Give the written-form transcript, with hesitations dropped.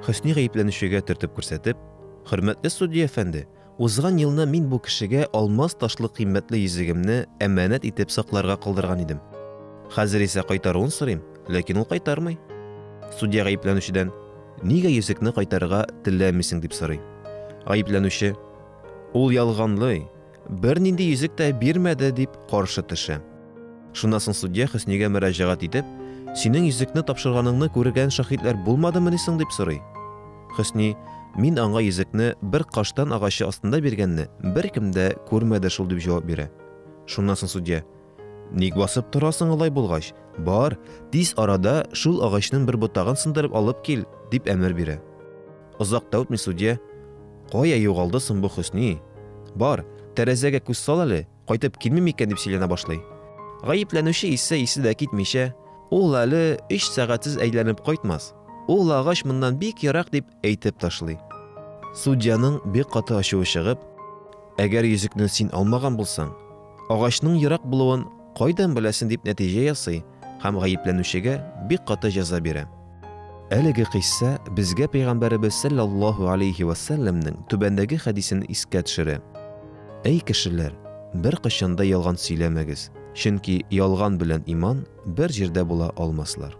Хөсни гаепләнүчегә төртеп күрсәтеп, хөрмәтле судья әфәнде, узган елны мин бу кешегә алмаз ташлы кыйммәтле йөзегемне әманәт итеп сакларга калдырган идем. Хәзер исә кайтаруын сорыйм, ләкин ул кайтармый. Судья гаепләнүчедән: "Нигә йөзекне кайтарырга теләмисең?" дип сорый. Гаепләнүче: "Ул ялганлый, бернинди йөзек тә бирмәде" дип каршы төшә. Шуннан соң судья Хөснигә мөрәҗәгать итеп: "Синең йөзекне тапшырганыңны күргән шаһитлар булмадымы соң?" дип сорый. Хөсни: "Мин аңа йөзекне бер каштан агачы астында биргәнне беркем дә күрмәде шул" дип җавап бирә. Шуннан соң судья: "Ник басып торасың алай булгач? Бар, тиз арада шул агачның бер ботагын сындырып алып кил" дип әмер бирә. Озак та үтми судья: "Кая югалды соң бу Хөсни? Бар, тәрәзәгә күз сал әле, кайтып килми микән" дип сөйләнә башлый. Гаепләнүче исе дә китмичә: "Ул әле 3 сәгатьсез әйләнеп кайтмас. Ул агач моннан бик ярак" дип әйтеп ташлый. Судьяның бик каты ачуы чыгып: "Әгәр йөзекне син алмаган булсаң, агачның ярак булуын кайдан беләсең" дип нәтиҗә ясый һәм гаепләнүчегә бик каты җәза бирә. Әлеге кыйсса безгә Пәйгамбәрбез саллаллаһу алейхи ва салламның түбәндәге хәдисен искә төшерә. Эй кешеләр, бер кашанда ялган сөйләмәгез, чөнки ялган белән иман бер җирдә була алмаслар.